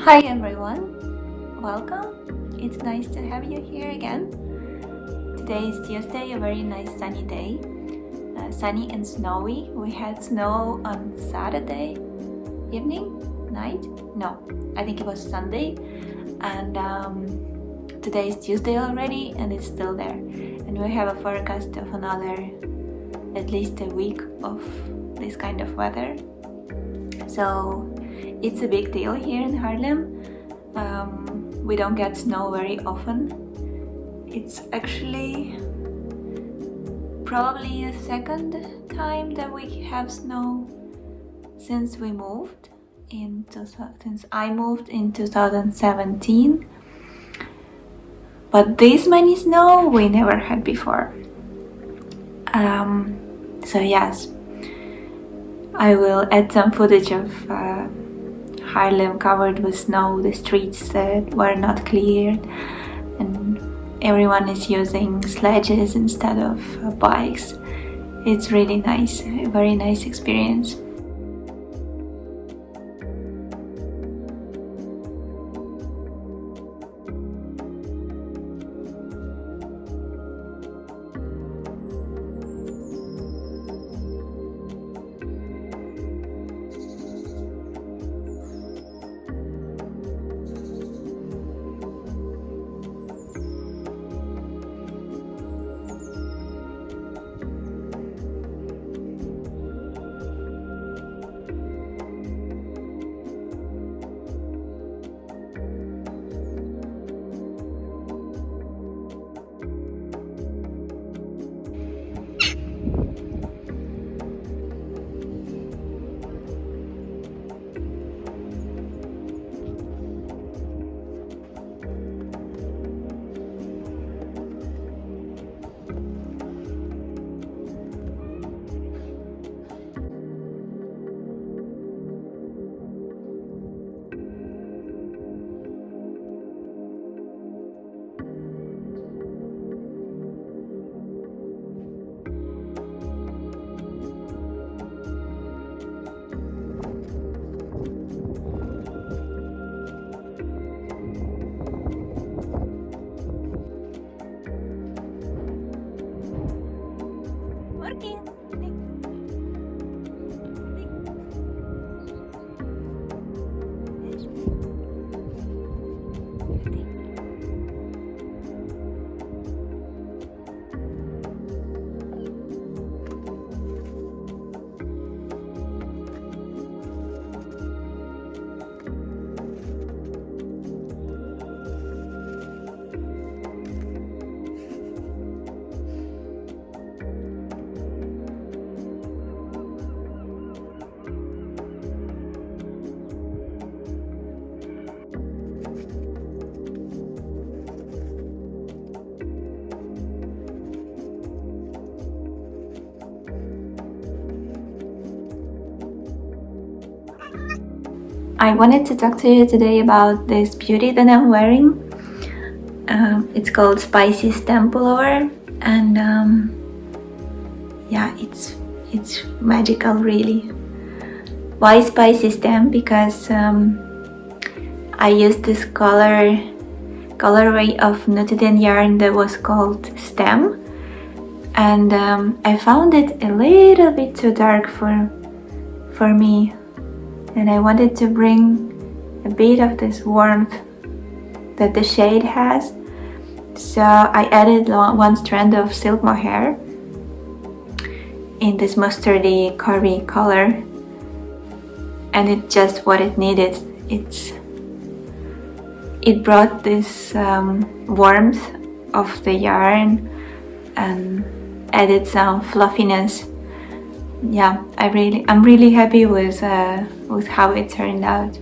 Hi everyone, welcome. It's nice to have you here again. Today is Tuesday, a very nice sunny day. Sunny and snowy. We had snow on Saturday evening, night? No, I think it was Sunday. And today is Tuesday already and it's still there. And we have a forecast of another at least a week of this kind of weather. So it's a big deal here in Haarlem. We don't get snow very often. It's actually probably the second time that we have snow since we moved since I moved in 2017. But this many snow we never had before. So yes, I will add some footage of Harlem covered with snow, the streets that were not cleared, and everyone is using sledges instead of bikes. It's really nice, a very nice experience. I wanted to talk to you today about this beauty that I'm wearing. It's called Spicy Stem Pullover, and yeah, it's magical really. Why Spicy Stem? Because I used this colorway of knitted in yarn that was called Stem, and I found it a little bit too dark for me. And I wanted to bring a bit of this warmth that the shade has. So I added one strand of silk mohair in this mustardy curvy color, and it's just what it needed. It brought this warmth of the yarn and added some fluffiness. Yeah, I'm really happy with how it turned out.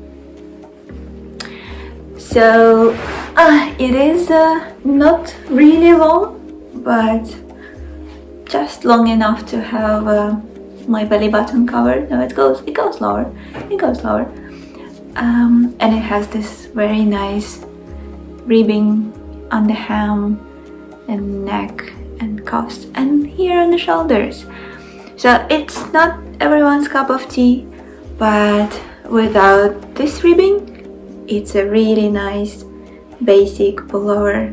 So it is not really long, but just long enough to have my belly button covered. No, it goes lower. And it has this very nice ribbing on the hem and neck and cuffs and here on the shoulders. So it's not everyone's cup of tea, but without this ribbing, it's a really nice basic pullover,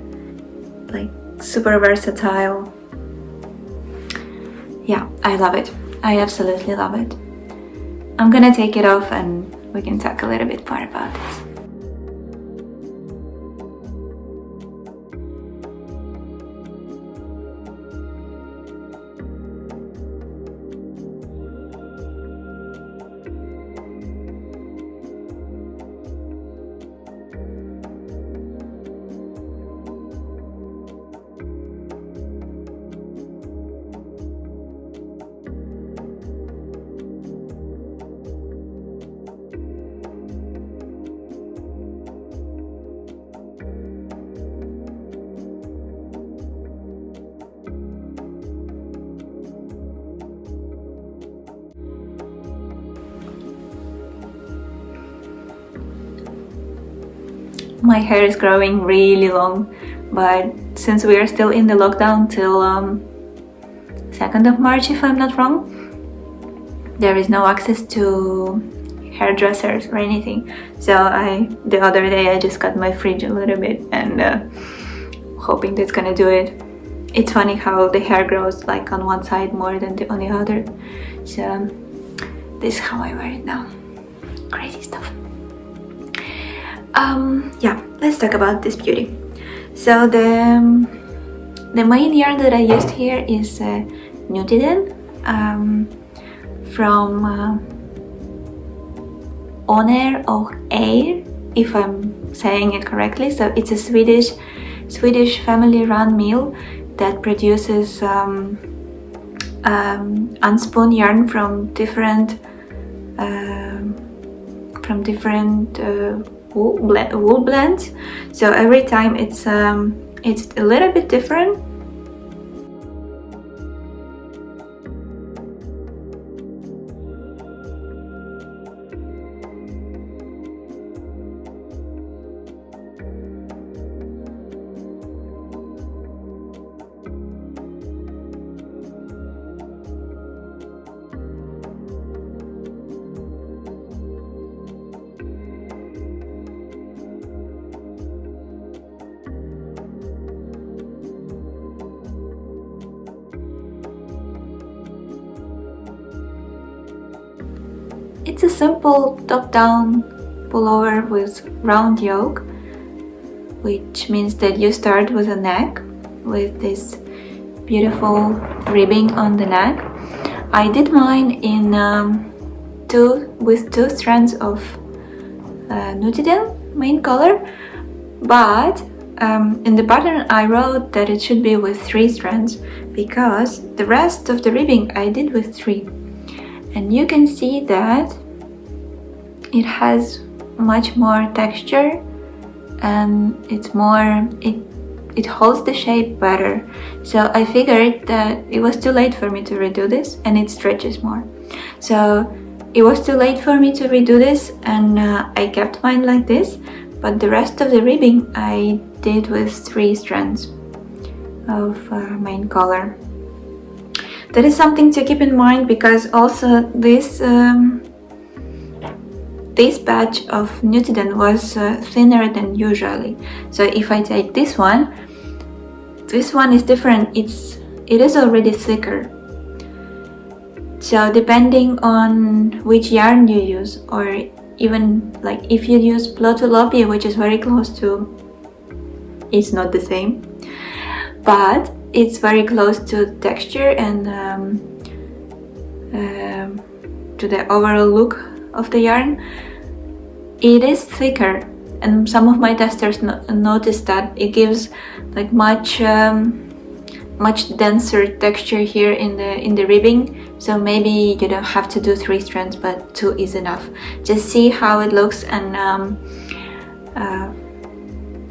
like super versatile. Yeah, I love it. I absolutely love it. I'm gonna take it off and we can talk a little bit more about this. My hair is growing really long, but since we are still in the lockdown till 2nd of March, if I'm not wrong, there is no access to hairdressers or anything. So the other day I just cut my fringe a little bit and hoping that's gonna do it. It's funny how the hair grows like on one side more than on the other. So this is how I wear it now. Crazy stuff. Yeah, let's talk about this beauty. So the main yarn that I used here is Nutiden from Honor och Air, if I'm saying it correctly. So it's a Swedish family-run mill that produces unspun yarn from different wool blends. So every time it's a little bit different. It's a simple top-down pullover with round yoke, which means that you start with a neck with this beautiful ribbing on the neck. I did mine in with two strands of Nutiden main color, but in the pattern I wrote that it should be with 3 strands because the rest of the ribbing I did with 3. And you can see that it has much more texture and it holds the shape better. So I figured that it was too late for me to redo this, and it stretches more. So it was too late for me to redo this, and I kept mine like this, but the rest of the ribbing I did with 3 strands of main color. That is something to keep in mind because also this batch of Nutiden was thinner than usually. So if I take this one is different. It is already thicker. So depending on which yarn you use, or even like if you use Plotulopia, which is very close to, it's not the same, but it's very close to texture and to the overall look of the yarn. It is thicker, and some of my testers noticed that it gives like much denser texture here in the ribbing. So maybe you don't have to do 3 strands, but 2 is enough. Just see how it looks and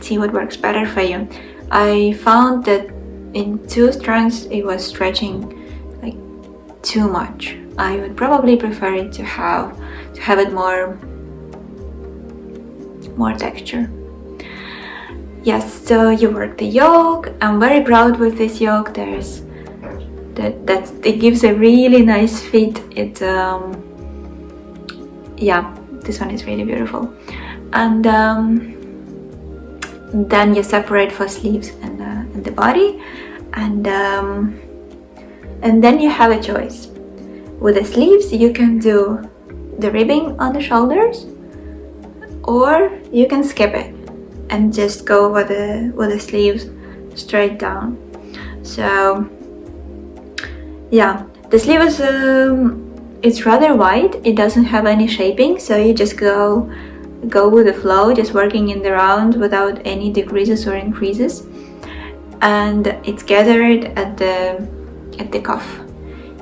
see what works better for you. I found that in 2 strands it was stretching like too much. I would probably prefer it to have it more texture. Yes, so you work the yoke. I'm very proud with this yoke. It gives a really nice fit. Yeah, this one is really beautiful. and then you separate for sleeves and the body, and then you have a choice. With the sleeves you can do the ribbing on the shoulders, or you can skip it and just go with the sleeves straight down. So yeah, the sleeve is it's rather wide, it doesn't have any shaping, so you just go with the flow, just working in the round without any decreases or increases, and it's gathered at the cuff.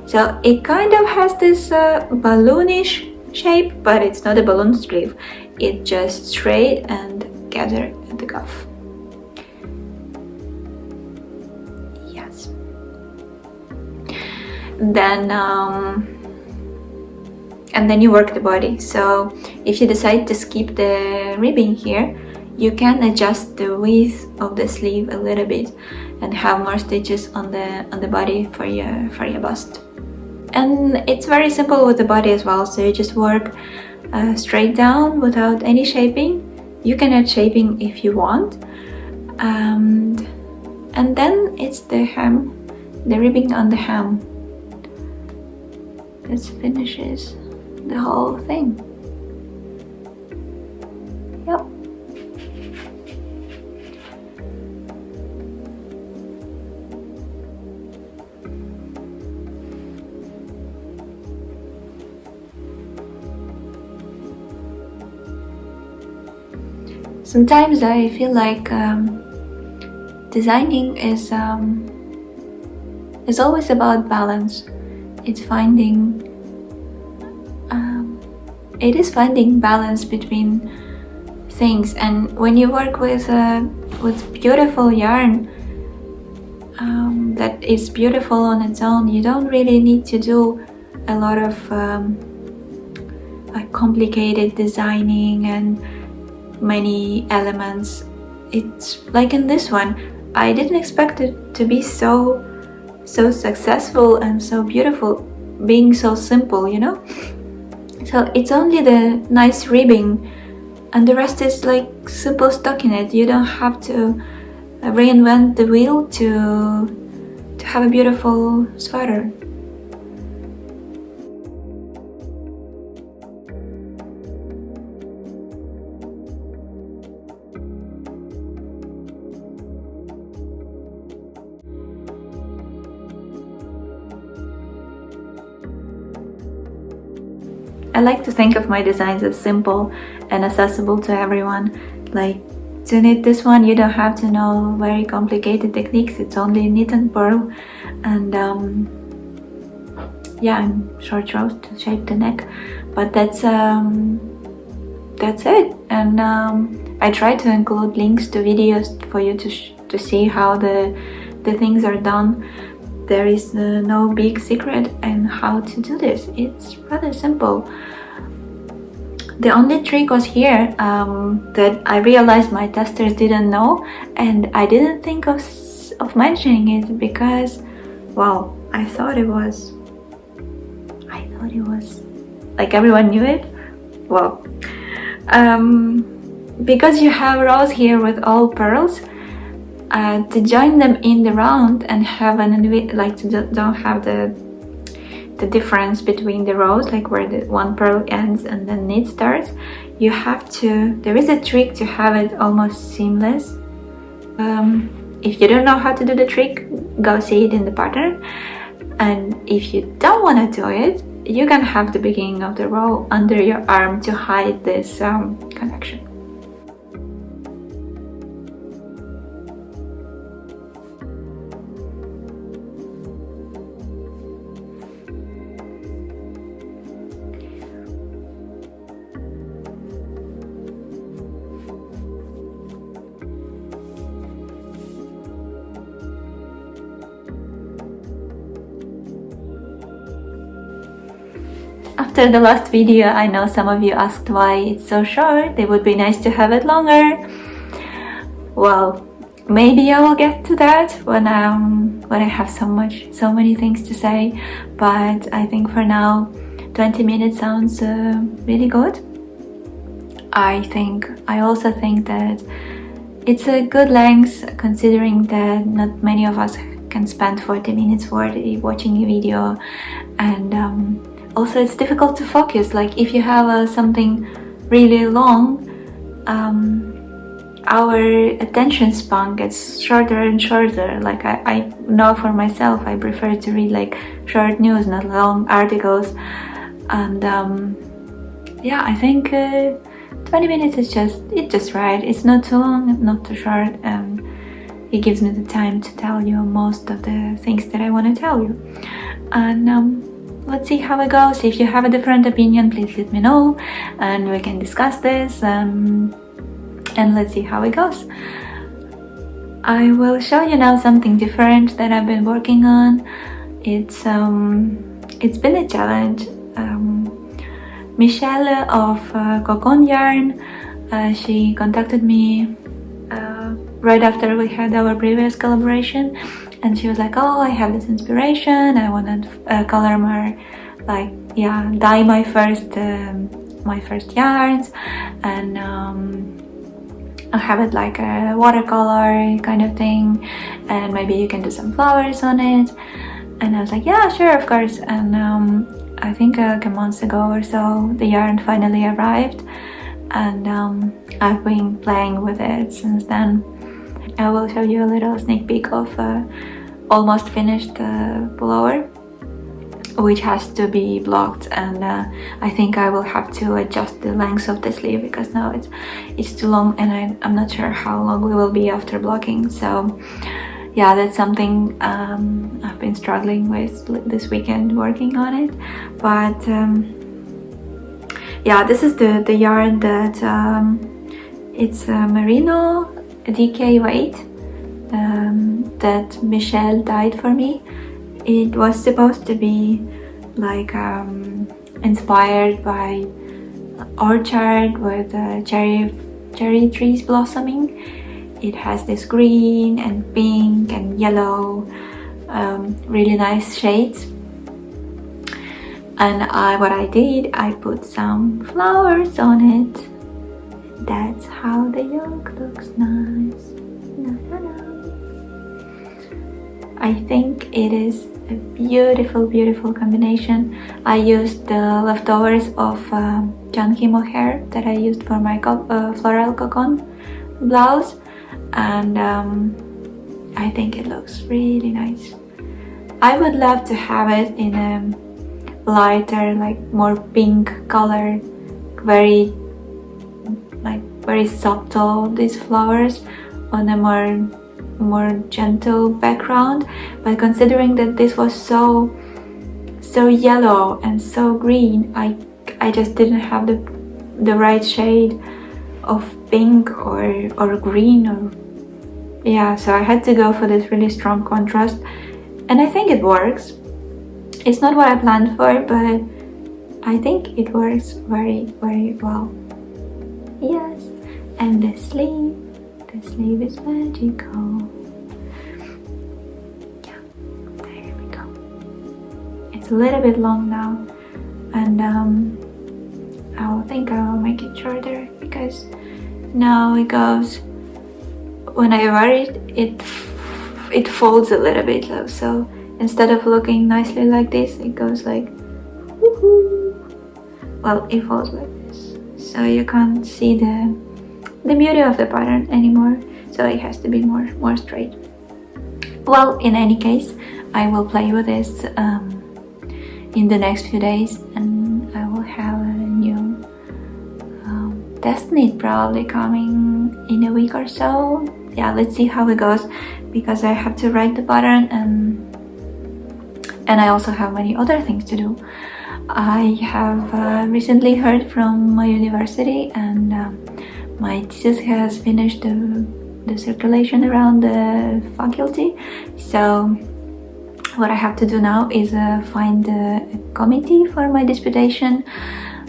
So it kind of has this balloonish shape, but it's not a balloon sleeve, it's just straight and gathered at the cuff. Yes. Then and then you work the body. So if you decide to skip the ribbing here, you can adjust the width of the sleeve a little bit and have more stitches on the body for your bust. And it's very simple with the body as well, so you just work straight down without any shaping. You can add shaping if you want, and then it's the hem, the ribbing on the hem that finishes the whole thing. Yep. Sometimes I feel like designing is always about balance. It's finding balance between things, and when you work with beautiful yarn that is beautiful on its own, you don't really need to do a lot of like complicated designing and many elements. It's like in this one, I didn't expect it to be so successful and so beautiful, being so simple, you know. So it's only the nice ribbing, and the rest is like simple stockinette. You don't have to reinvent the wheel to have a beautiful sweater. I like to think of my designs as simple and accessible to everyone. Like, to knit this one, you don't have to know very complicated techniques. It's only knit and purl, and yeah, and short rows to shape the neck. But that's it. And I try to include links to videos for you to see how the things are done. There is no big secret in how to do this. It's rather simple. The only trick was here that I realized my testers didn't know, and I didn't think of mentioning it because, well, I thought it was like everyone knew it. Well, because you have rows here with all pearls, to join them in the round and have don't have the difference between the rows, like where the one pearl ends and then knit starts, you have to, there is a trick to have it almost seamless. If you don't know how to do the trick, go see it in the pattern, and if you don't want to do it, you can have the beginning of the row under your arm to hide this connection. After the last video, I know some of you asked why it's so short. It would be nice to have it longer. Well, maybe I will get to that when I have so many things to say, but I think for now 20 minutes sounds really good. I also think that it's a good length, considering that not many of us can spend 40 minutes watching a video, and also it's difficult to focus. Like if you have something really long, our attention span gets shorter and shorter. Like I know for myself, I prefer to read like short news, not long articles, and yeah, I think 20 minutes is just right. It's not too long, not too short, and it gives me the time to tell you most of the things that I want to tell you. And let's see how it goes. If you have a different opinion, please let me know, and we can discuss this, and let's see how it goes. I will show you now something different that I've been working on. It's been a challenge. Michelle of Cocoon Yarn, she contacted me right after we had our previous collaboration, and she was like, oh, I have this inspiration, I want to color more, like, yeah, dye my first yarns, and I have it like a watercolor kind of thing, and maybe you can do some flowers on it. And I was like, yeah, sure, of course. And I think like a month ago or so, the yarn finally arrived, and I've been playing with it since then. I will show you a little sneak peek of almost finished pullover, which has to be blocked, and I think I will have to adjust the length of the sleeve because now it's too long, and I'm not sure how long we will be after blocking. So yeah, that's something I've been struggling with this weekend, working on it. But yeah, this is the yarn that it's merino DK weight that Michelle dyed for me. It was supposed to be like inspired by orchard with cherry trees blossoming. It has this green and pink and yellow, really nice shades. And what I did, I put some flowers on it. That's how the yoke looks nice. I think it is a beautiful, beautiful combination. I used the leftovers of chunky mohair that I used for my floral cocoon blouse, and I think it looks really nice. I would love to have it in a lighter, like more pink color, very subtle, these flowers on a more gentle background, but considering that this was so yellow and so green, I just didn't have the right shade of pink or green, or yeah, so I had to go for this really strong contrast, and I think it works. It's not what I planned for, but I think it works very, very well. Yes, and the sleeve is magical. Yeah, there we go. It's a little bit long now, and I think I will make it shorter, because now it goes, when I wear it folds a little bit, so instead of looking nicely like this, it goes like woohoo. Well, it folds like this, so you can't see the beauty of the pattern anymore, so it has to be more straight. Well, in any case, I will play with this in the next few days, and I will have a new test knit probably coming in a week or so. Yeah, let's see how it goes, because I have to write the pattern, and I also have many other things to do. I have recently heard from my university, and my thesis has finished the circulation around the faculty. So what I have to do now is find a committee for my disputation.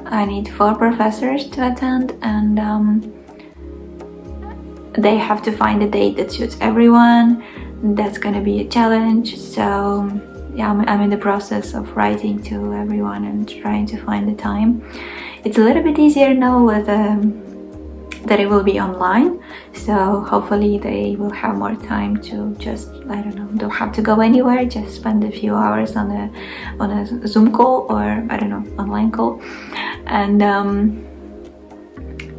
I need 4 professors to attend, and they have to find a date that suits everyone. That's gonna be a challenge. So yeah, I'm in the process of writing to everyone and trying to find the time. It's a little bit easier now with that it will be online, so hopefully they will have more time to just, I don't know, don't have to go anywhere, just spend a few hours on a Zoom call or, I don't know, online call. And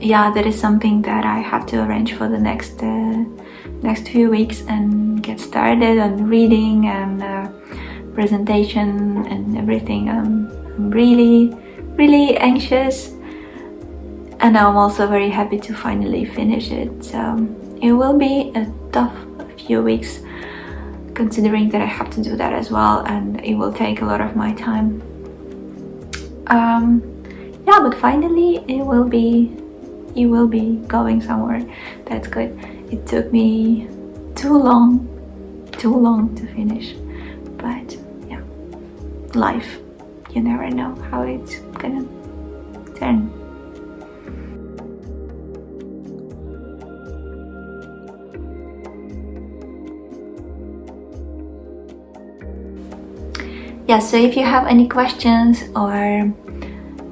yeah, that is something that I have to arrange for the next few weeks and get started on reading and presentation and everything. I'm really anxious, and I'm also very happy to finally finish it. So it will be a tough few weeks, considering that I have to do that as well, and it will take a lot of my time. Yeah, but finally it will be going somewhere. That's good. It took me too long to finish, but yeah, life, you never know how it's gonna turn. Yeah, so if you have any questions, or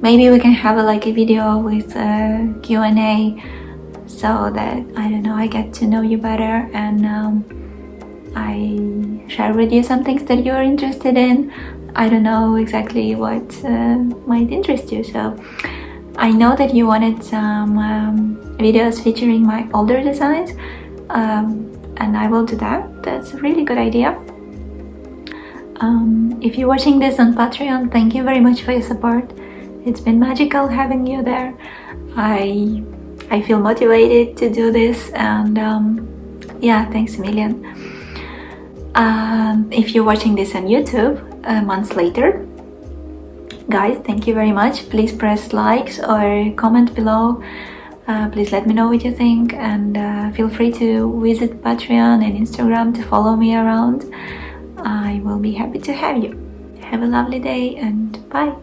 maybe we can have a video with a Q&A, so that, I don't know, I get to know you better, and I share with you some things that you're interested in. I don't know exactly what might interest you. So I know that you wanted some videos featuring my older designs, and I will do that. That's a really good idea. If you're watching this on Patreon, thank you very much for your support. It's been magical having you there. I feel motivated to do this, and yeah, thanks a million. If you're watching this on YouTube months later, guys, thank you very much. Please press likes or comment below. Please let me know what you think, and feel free to visit Patreon and Instagram to follow me around. I will be happy to have you. Have a lovely day, and bye.